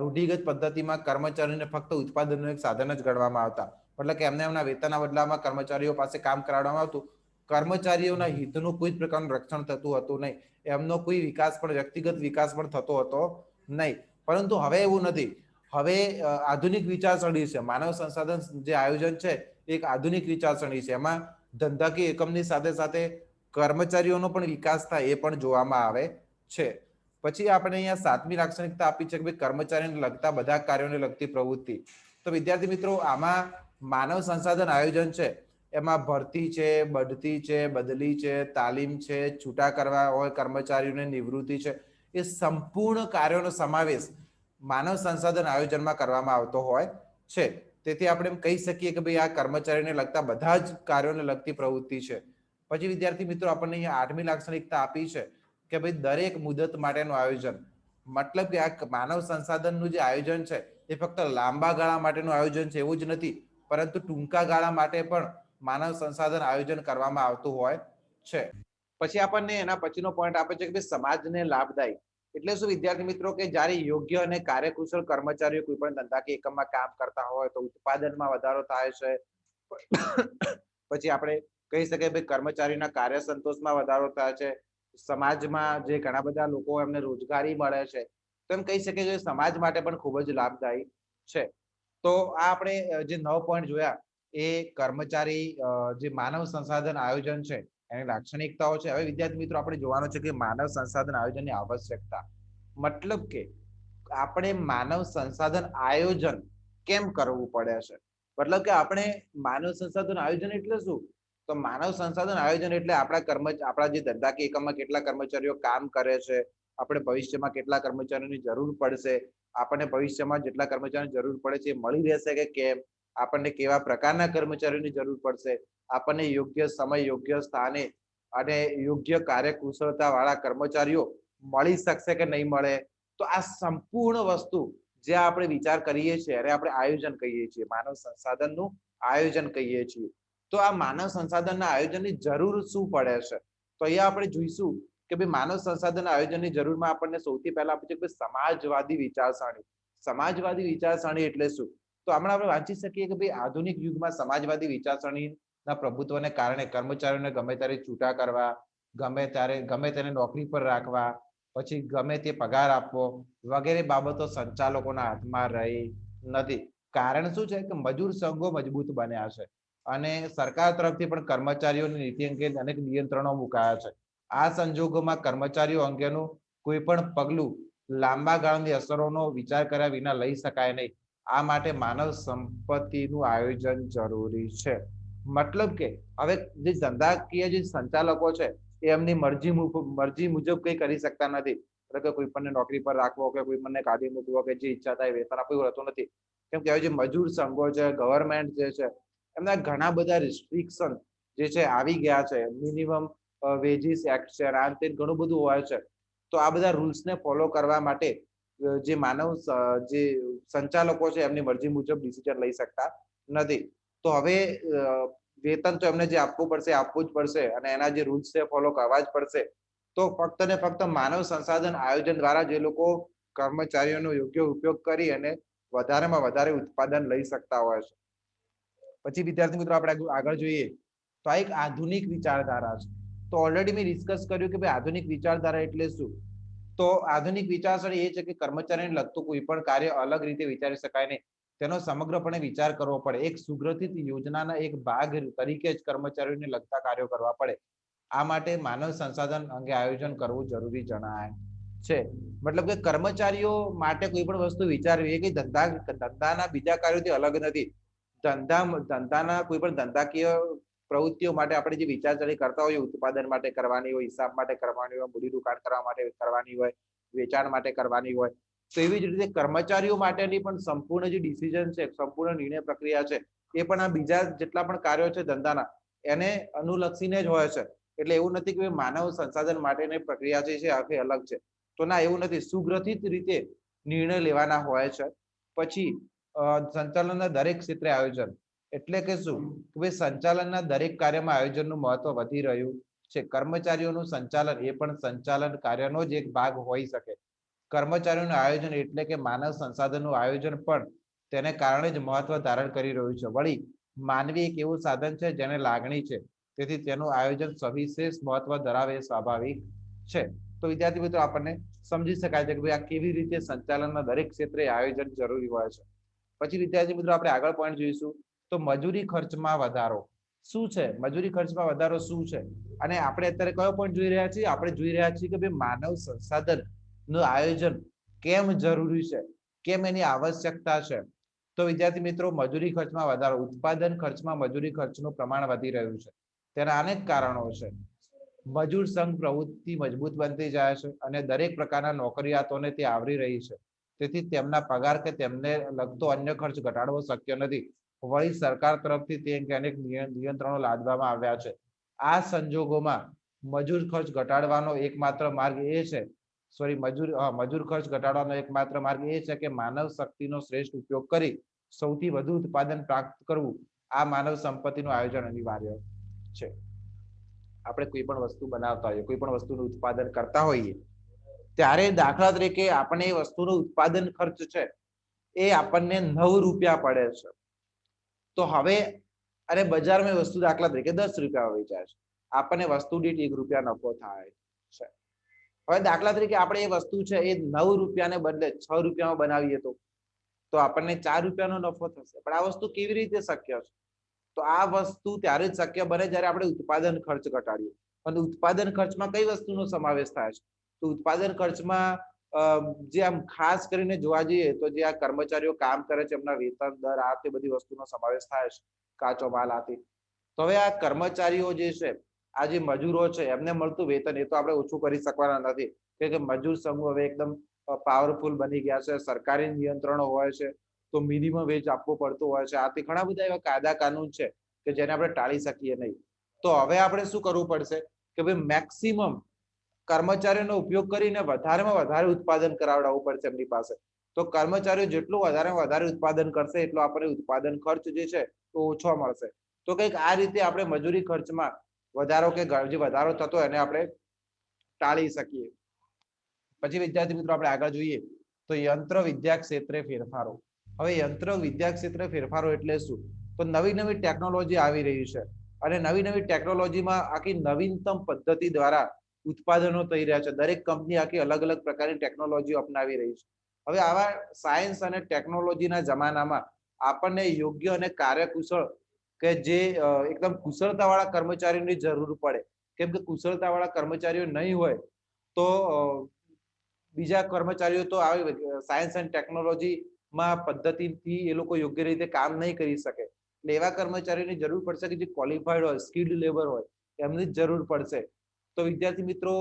રૂઢિગત પદ્ધતિમાં કર્મચારીને ફક્ત ઉત્પાદનનું એક સાધન જ ગણવામાં આવતા, એટલે કે એમના વેતનના બદલામાં કર્મચારીઓ પાસે કામ કરાવવામાં આવતું. કર્મચારીઓના હિતનું કોઈ પ્રકારનું રક્ષણ થતું હતું નહીં, એમનો કોઈ વિકાસ પણ વ્યક્તિગત વિકાસ પણ થતો હતો નહીં. પરંતુ હવે એવું નથી. હવે આધુનિક વિચારસરણી છે. માનવ સંસાધન જે આયોજન છે એક આધુનિક વિચારસરણી છે. એમાં ધંધાકીય એકમની સાથે સાથે કર્મચારીઓનો પણ વિકાસ થાય એ પણ જોવામાં આવે છે. પછી આપણે અહીંયા સાતમી લાક્ષણિકતા આપી છે કે કર્મચારીને લગતા બધા કાર્યોને લગતી પ્રવૃત્તિ. તો વિદ્યાર્થી મિત્રો આમાં માનવ સંસાધન આયોજન છે એમાં ભરતી છે, બઢતી છે, બદલી છે, તાલીમ છે, છૂટા કરવા હોય કર્મચારીઓને, નિવૃત્તિ છે, એ સંપૂર્ણ કાર્યોનો સમાવેશ માનવ સંસાધન આયોજનમાં કરવામાં આવતો હોય છે. તેથી આપણે એમ કહી શકીએ કે ભાઈ આ કર્મચારીને લગતા બધા જ કાર્યોને લગતી પ્રવૃત્તિ છે. પછી વિદ્યાર્થી મિત્રો આપણને અહીંયા આઠમી લાક્ષણિકતા આપી છે કે ભાઈ દરેક મુદત માટેનું આયોજન. મતલબ કે આ માનવ સંસાધનનું જે આયોજન છે એ ફક્ત લાંબા ગાળા માટેનું આયોજન છે એવું જ નથી, પરંતુ ટૂંકા ગાળા માટે પણ માનવ સંસાધન આયોજન કરવામાં આવતું હોય છે. પછી આપણને એના પછીનો પોઈન્ટ આપે છે કે ભાઈ સમાજને લાભદાયી. એટલે શું વિદ્યાર્થી મિત્રો કે જ્યારે યોગ્ય અને કાર્યકુશળ કર્મચારીઓ કોઈ પણ ધંધાકીય એકમમાં કામ કરતા હોય તો ઉત્પાદનમાં વધારો થાય છે. પછી આપણે કહી શકીએ ભાઈ કર્મચારીના કાર્ય સંતોષમાં વધારો થાય છે. સમાજમાં જે ઘણા બધા લોકો એમને રોજગારી મળે છે, તો એમ કહી શકીએ કે સમાજ માટે પણ ખૂબ જ લાભદાયી છે. તો આ આપણે જે 9 પોઈન્ટ જોયા એ કર્મચારી જે માનવ સંસાધન આયોજન છે એની લાક્ષણિકતાઓ છે. હવે વિદ્યાર્થી મિત્રો આપણે જોવાનું છે કે માનવ સંસાધન આયોજનની આવશ્યકતા, મતલબ કે આપણે માનવ સંસાધન આયોજન કેમ કરવું પડે છે. મતલબ કે આપણે માનવ સંસાધન આયોજન એટલે શું? તો માનવ સંસાધન આયોજન એટલે આપણા જે ધંધાકીય એકમમાં કેટલા કર્મચારીઓ કામ કરે છે, આપણે ભવિષ્યમાં કેટલા કર્મચારીઓની જરૂર પડશે, આપણને ભવિષ્યમાં જેટલા કર્મચારીઓની જરૂર પડે છે એ મળી રહેશે કે કેમ, આપણને કેવા પ્રકારના કર્મચારીઓની જરૂર પડશે, આપણને યોગ્ય સમય યોગ્ય સ્થાને અને યોગ્ય કાર્યકુશળતા વાળા કર્મચારીઓ મળી શકશે કે નહીં મળે. તો આ સંપૂર્ણ વસ્તુ જે આપણે વિચાર કરીએ છીએ અને આપણે આયોજન કહીએ છીએ, માનવ સંસાધનનું આયોજન કહીએ છીએ. તો આ માનવ સંસાધનના આયોજનની જરૂર શું પડે છે? તો અહીંયા આપણે જોઈશું કે ભાઈ માનવ સંસાધન આયોજનની જરૂરમાં આપણને સૌથી પહેલા આપણે કે સમાજવાદી વિચારસરણી. સમાજવાદી વિચારસરણી એટલે શું? તો હમણાં આપણે વાંચી શકીએ કે ભાઈ આધુનિક યુગમાં સમાજવાદી વિચારસરણીના પ્રભુત્વને કારણે કર્મચારીઓને ગમે ત્યારે છૂટા કરવા, ગમે તેને નોકરી પર રાખવા, પછી ગમે તે પગાર આપવો વગેરે બાબતો સંચાલકોના હાથમાં રહી નથી. કારણ શું છે કે મજૂર સંઘો મજબૂત બન્યા છે અને સરકાર તરફથી પણ કર્મચારીઓની નીતિ અંગે અનેક નિયંત્રણો મુકાયા છે. આ સંજોગોમાં કર્મચારીઓ અંગેનું કોઈ પણ પગલું લાંબા ગાળાની અસરોનો વિચાર કર્યા વિના લઈ શકાય નહીં. આ માટે માનવ સંપત્તિનું આયોજન જરૂરી છે. મતલબ કે હવે જે ધંધાકીય જે સંચાલકો છે એ એમની મરજી મુજબ કંઈ કરી શકતા નથી. એટલે કે કોઈ પણ નોકરી પર રાખવો કે કોઈ પણ કાઢી મૂકવો કે જે ઈચ્છા થાય વેતન આપવું હોતું નથી. કેમ કે હવે જે મજૂર સંઘો છે, ગવર્મેન્ટ જે છે, એમના ઘણા બધા રિસ્ટ્રિક્શન જે છે આવી ગયા છે. મિનિમમ વેજીસ એક્ટ છે, આ તે ઘણું બધું હોય છે. તો આ બધા રૂલ્સને ફોલો કરવા માટે જે જે સંચાલકો છે એમની મરજી મુજબ ડિસિઝન લઈ શકતા નથી. તો હવે વેતન તો એમને જે આપવું પડશે આપવું જ પડશે અને એના જે રૂલ્સ છે ફોલો કરવા જ પડશે. તો ફક્ત ને ફક્ત માનવ સંસાધન આયોજન દ્વારા જે લોકો કર્મચારીઓનો યોગ્ય ઉપયોગ કરી અને વધારેમાં વધારે ઉત્પાદન લઈ શકતા હોય છે. પછી વિદ્યાર્થી મિત્રો આપણે આગળ જોઈએ તો આ એક આધુનિક વિચારધારા છે. તો ઓલરેડી મેં ડિસ્કસ કર્યું કે ભાઈ આધુનિક વિચારધારા એટલે શું? તો આધુનિક વિચારસરણી એ છે કે કર્મચારીને લગતું કોઈ પણ કાર્ય અલગ રીતે વિચારી શકાય નહીં. તેનો સમગ્રપણે વિચાર કરવો પડે. એક સુગ્રથિત યોજનાના એક ભાગ તરીકે જ કર્મચારીઓને લગતા કાર્યો કરવા પડે. આ માટે માનવ સંસાધન અંગે આયોજન કરવું જરૂરી જણાય છે. મતલબ કે કર્મચારીઓ માટે કોઈ પણ વસ્તુ વિચારવી એ કે ધંધાના બીજા કાર્યોથી અલગ નથી. ધંધાના કોઈ પણ ધંધાકીય પ્રવૃત્તિઓ માટે આપણે જે વિચારસરણી કરતા હોઈએ, ઉત્પાદન માટે કરવાની હોય, હિસાબ માટે કરવાની હોય, મૂડી રોકાણ કરવા માટે કરવાની હોય, વેચાણ માટે કરવાની હોય, તો એવી જ રીતે કર્મચારીઓ માટેની પણ સંપૂર્ણ જે ડિસિઝન છે, સંપૂર્ણ નિર્ણય પ્રક્રિયા છે, એ પણ આ બીજા જેટલા પણ કાર્યો છે ધંધાના એને અનુલક્ષીને જ હોય છે. એટલે એવું નથી કે માનવ સંસાધન માટેની પ્રક્રિયા છે આખી અલગ છે. તો ના, એવું નથી. સુગ્રથિત રીતે નિર્ણય લેવાના હોય છે. પછી સંચાલનના દરેક ક્ષેત્રે આયોજન એટલે કે શું? કે ભાઈ સંચાલનના દરેક કાર્યમાં આયોજનનું મહત્વ વધી રહ્યું છે. કર્મચારીઓનું સંચાલન એ પણ સંચાલન કાર્યનો જ એક ભાગ હોઈ શકે. કર્મચારીઓનું આયોજન એટલે કે માનવ સંસાધનનું આયોજન પણ તેને કારણે જ મહત્વ ધારણ કરી રહ્યું છે. વળી માનવી એક એવું સાધન છે જેને લાગણી છે, તેથી તેનું આયોજન સવિશેષ મહત્વ ધરાવે એ સ્વાભાવિક છે. તો વિદ્યાર્થી મિત્રો આપણને સમજી શકાય છે કે ભાઈ આ કેવી રીતે સંચાલનના દરેક ક્ષેત્રે આયોજન જરૂરી હોય છે. પછી વિદ્યાર્થી મિત્રો આપણે આગળ પોઈન્ટ જોઈશું તો મજૂરી ખર્ચમાં વધારો શું છે? મજૂરી ખર્ચમાં વધારો શું છે? અને આપણે અત્યારે કયો પોઈન્ટ જોઈ રહ્યા છીએ? આપણે જોઈ રહ્યા છીએ કે ભાઈ માનવ સંસાધન નું આયોજન કેમ જરૂરી છે, કેમ એની આવશ્યકતા છે. તો વિદ્યાર્થી મિત્રો મજૂરી ખર્ચમાં વધારો, ઉત્પાદન ખર્ચમાં મજૂરી ખર્ચનું પ્રમાણ વધી રહ્યું છે. તેના અનેક કારણો છે. મજૂર સંઘ પ્રવૃત્તિ મજબૂત બનતી જાય છે અને દરેક પ્રકારના નોકરિયાતોને તે આવરી રહી છે. તેથી તેમના પગાર કે તેમને લગતો અન્ય ખર્ચ ઘટાડવો શક્ય નથી. વળી સરકાર તરફથી તે અંગે અનેક નિયંત્રણો લાદવામાં આવ્યા છે. આ સંજોગોમાં મજૂર ખર્ચ ઘટાડવાનો એકમાત્ર માર્ગ એ છે મજૂર ખર્ચ ઘટાડવાનો એકમાત્ર માર્ગ એ છે કે માનવ શક્તિનો શ્રેષ્ઠ ઉપયોગ કરી સૌથી વધુ ઉત્પાદન પ્રાપ્ત કરવું. આ માનવ સંપત્તિનું આયોજન અનિવાર્ય છે. આપણે કોઈ પણ વસ્તુ બનાવતા હોઈએ, કોઈ પણ વસ્તુનું ઉત્પાદન કરતા હોઈએ, ત્યારે દાખલા તરીકે આપણે એ વસ્તુનું ઉત્પાદન ખર્ચ છે એ આપણને 9 રૂપિયા પડે છે. તો હવે અને બજારમાં વસ્તુ દાખલા તરીકે 10 રૂપિયા વેચાય છે. આપણને વસ્તુ દીઠ 1 રૂપિયા નફો થાય છે. હવે દાખલા તરીકે આપણે એ વસ્તુ છે એ 9 રૂપિયાને બદલે 6 રૂપિયામાં બનાવીએ તો આપણને 4 રૂપિયાનો નફો થશે. પણ આ વસ્તુ કેવી રીતે શક્ય છે? તો આ વસ્તુ ત્યારે જ શક્ય બને જ્યારે આપણે ઉત્પાદન ખર્ચ ઘટાડીએ. અને ઉત્પાદન ખર્ચમાં કઈ વસ્તુનો સમાવેશ થાય છે? તો ઉત્પાદન ખર્ચમાં જે આમ ખાસ કરીને જોવા જઈએ તો જે આ કર્મચારીઓ કામ કરે છે એમના વેતન દર આ તે બધી વસ્તુનો સમાવેશ થાય છે, કાચો માલ આથી. તો હવે આ કર્મચારીઓ જે છે, આ જે મજૂરો છે એમને મળતું વેતન એ તો આપણે ઓછું કરી શકવાના નથી, કે મજૂર સમૂહ હવે એકદમ પાવરફુલ બની ગયા છે, સરકારી નિયંત્રણો હોય છે, તો મિનિમમ વેજ આપવો પડતો હોય છે. આથી ઘણા બધા એવા કાયદા કાનૂન છે કે જેને આપણે ટાળી શકીએ નહીં. તો હવે આપણે શું કરવું પડશે કે ભાઈ મેક્સિમમ કર્મચારીઓનો ઉપયોગ કરીને વધારેમાં વધારે ઉત્પાદન કરાવડાવવું પડશે એમની પાસે. તો કર્મચારીઓ જેટલું વધારે ઉત્પાદન કરશે એટલો આપણને ઉત્પાદન ખર્ચ જે છે તો ઓછો મળશે. તો કંઈક આ રીતે આપણે મજૂરી ખર્ચમાં વધારો કે જે વધારો થતો એને આપણે ટાળી શકીએ. પછી વિદ્યાર્થી મિત્રો આપણે આગળ જોઈએ તો યંત્ર વિદ્યા ક્ષેત્રે ફેરફારો. હવે યંત્ર વિદ્યા ક્ષેત્રે ફેરફારો એટલે શું? તો નવી નવી ટેકનોલોજી આવી રહી છે અને નવી નવી ટેકનોલોજીમાં આખી નવીનતમ પદ્ધતિ દ્વારા ઉત્પાદનો થઈ રહ્યા છે. દરેક કંપની આખી અલગ અલગ પ્રકારની ટેકનોલોજી અપનાવી રહી છે. હવે આવા સાયન્સ અને ટેકનોલોજીના જમાનામાં આપણને યોગ્ય અને કાર્યકુશળ કે જે એકદમ કુશળતાવાળા કર્મચારીઓની જરૂર પડે. કેમ કે કુશળતાવાળા કર્મચારીઓ નહીં હોય તો બીજા કર્મચારીઓ તો આવી સાયન્સ એન્ડ ટેકનોલોજીમાં પદ્ધતિથી એ લોકો યોગ્ય રીતે કામ નહીં કરી શકે. એટલે એવા કર્મચારીઓની જરૂર પડશે કે જે ક્વોલિફાઈડ હોય, સ્કિલ્ડ લેબર હોય, એમની જ જરૂર પડશે. તો વિદ્યાર્થી મિત્રો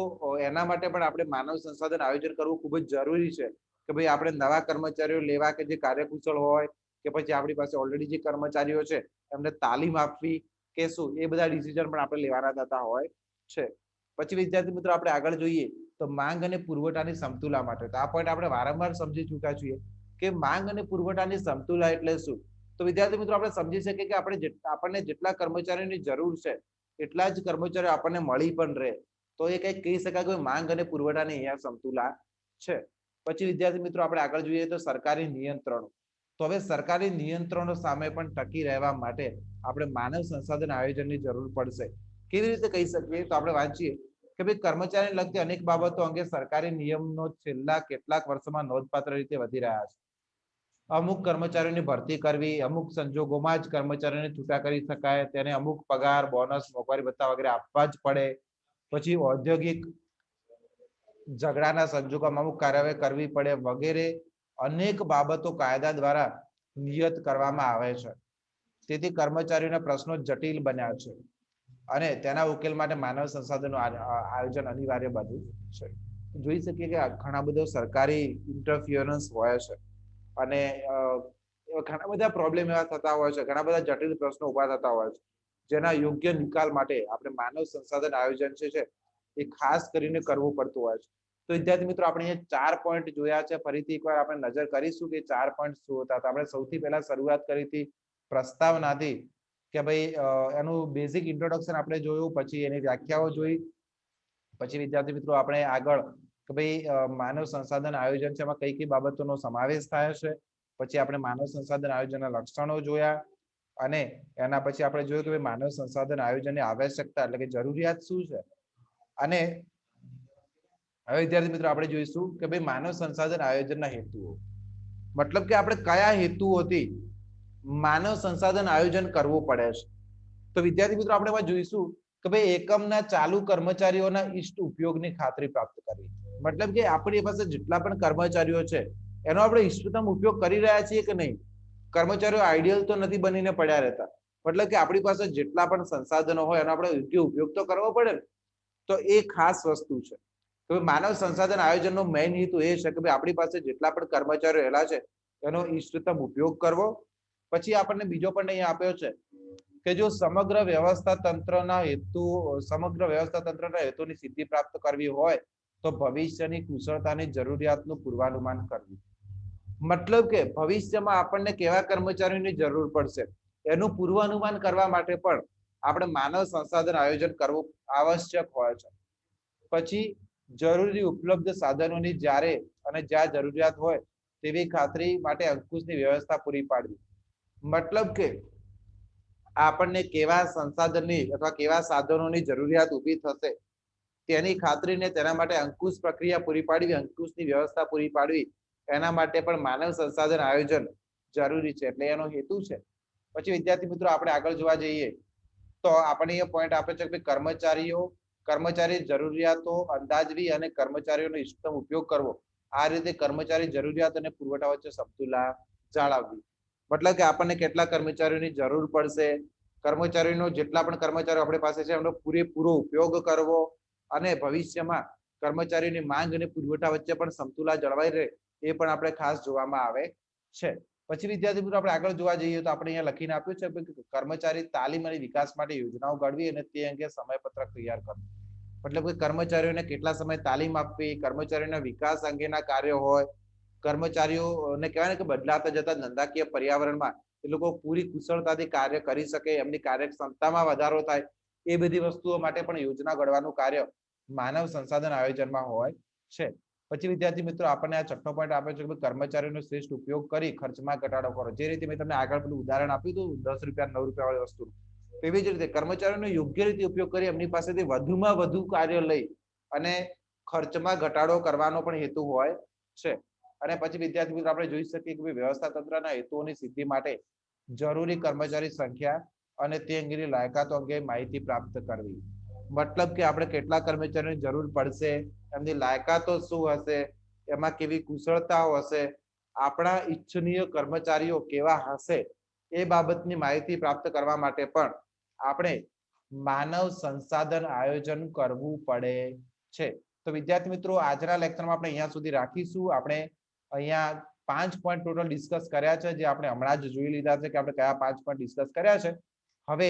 એના માટે પણ આપણે માનવ સંસાધન આયોજન કરવું ખૂબ જ જરૂરી છે કે ભાઈ આપણે નવા કર્મચારીઓ લેવા કે જે કાર્યકુશળ હોય કે પછી આપણી પાસે ઓલરેડી જે કર્મચારીઓ છે એમને તાલીમ આપવી કે શું એ બધા ડિસિઝન પણ આપણે લેવાના થતા હોય છે. પછી વિદ્યાર્થી મિત્રો આપણે આગળ જોઈએ તો માંગ અને પુરવઠાની સમતુલા માટે. તો આ પોઈન્ટ આપણે વારંવાર સમજી ચૂક્યા છીએ કે માંગ અને પુરવઠાની સમતુલા એટલે શું? તો વિદ્યાર્થી મિત્રો આપણે સમજી શકીએ કે આપણને જેટલા કર્મચારીઓની જરૂર છે એટલા જ કર્મચારીઓ આપણને મળી પણ રહે. તો એ કંઈક કહી શકાય કે માંગ અને પુરવઠાની અહીંયા સમતુલા છે. પછી વિદ્યાર્થી મિત્રો આપણે આગળ જોઈએ તો સરકારી નિયંત્રણો. તો હવે સરકારી નિયંત્રણો સામે પણ ટકી રહેવા માટે આપણે માનવ સંસાધન આયોજનની જરૂર પડશે. કેવી રીતે કહી શકીએ? તો આપણે વાંચીએ કે ભાઈ કર્મચારીને લગતી અનેક બાબતો અંગે સરકારી નિયમનો છેલ્લા કેટલાક વર્ષોમાં નોંધપાત્ર રીતે વધી રહ્યા છે. અમુક કર્મચારીઓની ભરતી કરવી, અમુક સંજોગોમાં જ કર્મચારીઓને છૂટા કરી શકાય, તેને અમુક પગાર, બોનસ, મોંઘવારી ભથ્થા વગેરે આપવા જ પડે. પછી ઔદ્યોગિક ઝઘડાના સંજોગોમાં અમુક કાર્યવાહી કરવી પડે વગેરે અનેક બાબતો કાયદા દ્વારા નિયત કરવામાં આવે છે. તેથી કર્મચારીઓના પ્રશ્નો જટિલ બન્યા છે અને તેના ઉકેલ માટે માનવ સંસાધનનું આયોજન અનિવાર્ય બન્યું છે. જોઈ શકીએ કે ઘણા બધા સરકારી ઇન્ટરફિયરન્સ હોય છે અને ઘણા બધા પ્રોબ્લેમ એવા થતા હોય છે, ઘણા બધા જટિલ પ્રશ્નો ઉભા થતા હોય છે, જેના યોગ્ય નિકાલ માટે આપણે માનવ સંસાધન આયોજન છે એ ખાસ કરીને કરવું પડતું હોય છે. તો વિદ્યાર્થી મિત્રો આપણે અહીંયા 4 પોઈન્ટ જોયા છે. ફરીથી એકવાર આપણે નજર કરીશું કે 4 પોઈન્ટ શું હતા. આપણે સૌથી પહેલા શરૂઆત કરી હતી પ્રસ્તાવનાથી કે ભાઈ એનું બેઝિક ઇન્ટ્રોડક્શન આપણે જોયું, પછી એની વ્યાખ્યાઓ જોઈ, પછી વિદ્યાર્થી મિત્રો આપણે આગળ કે ભાઈ માનવ સંસાધન આયોજન છે એમાં કઈ કઈ બાબતોનો સમાવેશ થાય છે, પછી આપણે માનવ સંસાધન આયોજનના લક્ષણો જોયા અને એના પછી આપણે જોયું કે ભાઈ માનવ સંસાધન આયોજનની આવશ્યકતા એટલે કે જરૂરિયાત શું છે. અને હવે વિદ્યાર્થી મિત્રો આપણે જોઈશું કે ભાઈ માનવ સંસાધન આયોજનના હેતુઓ, મતલબ કે આપણે કયા હેતુઓથી માનવ સંસાધન આયોજન કરવું પડે છે. તો વિદ્યાર્થી મિત્રો આપણે એમાં જોઈશું કે ભાઈ એકમના ચાલુ કર્મચારીઓના ઇષ્ટ ઉપયોગની ખાતરી પ્રાપ્ત કરવી. મતલબ કે આપણી પાસે જેટલા પણ કર્મચારીઓ છે એનો આપણે ઇષ્ટતમ ઉપયોગ કરી રહ્યા છીએ કે નહીં. કર્મચારીઓ આઈડિયલ તો નથી બનીને પડ્યા રહેતા. મતલબ કે આપણી પાસે જેટલા પણ સંસાધનો હોય એનો આપણે યોગ્ય ઉપયોગ તો કરવો પડે ને. તો એ ખાસ વસ્તુ છે. તો માનવ સંસાધન આયોજનનો મેઇન હેતુ એ છે કે ભાઈ આપણી પાસે જેટલા પણ કર્મચારીઓ રહેલા છે એનો ઇષ્ટતમ ઉપયોગ કરવો. પછી આપણને બીજો પણ અહીંયા આપ્યો છે કે જો સમગ્ર વ્યવસ્થા તંત્રના હેતુની સિદ્ધિ પ્રાપ્ત કરવી હોય તો ભવિષ્યની કુશળતાની જરૂરિયાતનું પૂર્વાનુમાન કરવું. મતલબ કે ભવિષ્યમાં આપણને કેવા કર્મચારીઓની જરૂર પડશે એનું પૂર્વાનુમાન કરવા માટે પણ આપણે માનવ સંસાધન આયોજન કરવું આવશ્યક હોય છે. પછી જરૂરી ઉપલબ્ધ સાધનોની જ્યારે અને જ્યાં જરૂરિયાત હોય તેવી ખાતરી માટે અંકુશની વ્યવસ્થા પૂરી પાડવી. મતલબ કે આપણને કેવા સંસાધનની અથવા કેવા સાધનોની જરૂરિયાત ઊભી થશે તેની ખાતરીને તેના માટે અંકુશ પ્રક્રિયા પૂરી પાડવી, અંકુશની વ્યવસ્થા પૂરી પાડવી, એના માટે પણ માનવ સંસાધન આયોજન જરૂરી છે. એટલે એનો હેતુ છે. પછી વિદ્યાર્થી મિત્રો આપણે આગળ જોવા જઈએ તો આપણે એ પોઈન્ટ આપે છે કે કર્મચારીઓ કર્મચારી જરૂરિયાતો અંદાજવી અને કર્મચારીઓનો ઇષ્ટતમ ઉપયોગ કરવો. આ રીતે કર્મચારી જરૂરિયાત અને પુરવઠા વચ્ચે સમતુલા જાળવવી. મતલબ કે આપણને કેટલા કર્મચારીઓની જરૂર પડશે, કર્મચારીનો જેટલા પણ કર્મચારીઓ આપણી પાસે છે એમનો પૂરેપૂરો ઉપયોગ કરવો અને ભવિષ્યમાં કર્મચારીની માંગ અને પુરવઠા વચ્ચે પણ સમતુલા જળવાઈ રહે એ પણ આપણે ખાસ જોવામાં આવે છે. પછી વિદ્યાર્થી મિત્રો આપણે આગળ જોવા જઈએ તો આપણે અહીંયા લખીને આપ્યું છે કે કર્મચારી તાલીમ અને વિકાસ માટે યોજનાઓ ઘડવી અને તે અંગે સમયપત્રક તૈયાર કરવું. મતલબ કે કર્મચારીઓને કેટલા સમય તાલીમ આપવી, કર્મચારીઓના વિકાસ અંગેના કાર્યો હોય, કર્મચારીઓને કહેવાય ને કે બદલાતા જતા ધંધાકીય પર્યાવરણમાં એ લોકો પૂરી કુશળતાથી કાર્ય કરી શકે, એમની કાર્યક્ષમતામાં વધારો થાય, એ બધી વસ્તુઓ માટે પણ યોજના ઘડવાનું કાર્ય માનવ સંસાધન આયોજનમાં હોય છે. પછી વિદ્યાર્થી મિત્રો આપણને આ છઠ્ઠો પોઈન્ટ આપે છે કે કર્મચારીઓનો શ્રેષ્ઠ ઉપયોગ કરી ખર્ચમાં ઘટાડો કરો. જે રીતે મેં તમને આગળ પેલું ઉદાહરણ આપ્યું હતું 10 રૂપિયા 9 રૂપિયા વાળી વસ્તુ, એવી જ રીતે કર્મચારીઓનો યોગ્ય રીતે ઉપયોગ કરી એમની પાસેથી વધુમાં વધુ કાર્ય લઈ અને ખર્ચમાં ઘટાડો કરવાનો પણ હેતુ હોય છે. અને પછી વિદ્યાર્થી મિત્રો આપણે જોઈ શકીએ કે વ્યવસ્થા તંત્રના હેતુઓની સિદ્ધિ માટે જરૂરી કર્મચારી સંખ્યા અને તે અંગેની લાયકાતો અંગે માહિતી પ્રાપ્ત કરવી. મતલબ કે આપણે કેટલા કર્મચારીઓની જરૂર પડશે, એમની લાયકાતો શું હશે, એમાં કેવી કુશળતાઓ હશે, આપણા ઈચ્છનીય કર્મચારીઓ કેવા હશે, એ બાબતની માહિતી પ્રાપ્ત કરવા માટે પણ આપણે માનવ સંસાધન આયોજન કરવું પડે છે. તો વિદ્યાર્થી મિત્રો આજના લેક્ચરમાં આપણે અહીંયા સુધી રાખીશું. આપણે અહીંયા 5 પોઈન્ટ ટોટલ ડિસ્કસ કર્યા છે, જે આપણે હમણાં જ જોઈ લીધા છે કે આપણે કયા 5 પોઈન્ટ ડિસ્કસ કર્યા છે. હવે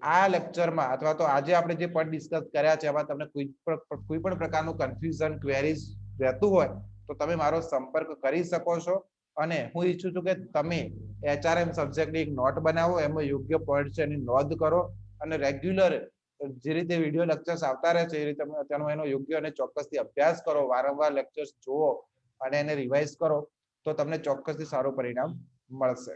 આ લેક્ચરમાં અથવા તો આજે આપણે જે પોઈન્ટ ડિસ્કસ કર્યા છે એમાં તમને કોઈ પણ પ્રકારનું કન્ફ્યુઝન, ક્વેરીઝ રહેતું હોય તો તમે મારો સંપર્ક કરી શકો છો. અને હું ઈચ્છું છું કે તમે HRM સબ્જેક્ટની એક નોટ બનાવો, એમાં યોગ્ય પોઈન્ટ છે એની નોંધ કરો અને રેગ્યુલર જે રીતે વિડીયો લેક્ચર્સ આવતા રહે છે એ રીતે તેનો એનો યોગ્ય અને ચોક્કસથી અભ્યાસ કરો, વારંવાર લેક્ચર્સ જુઓ અને એને રિવાઇઝ કરો તો તમને ચોક્કસથી સારું પરિણામ મળશે.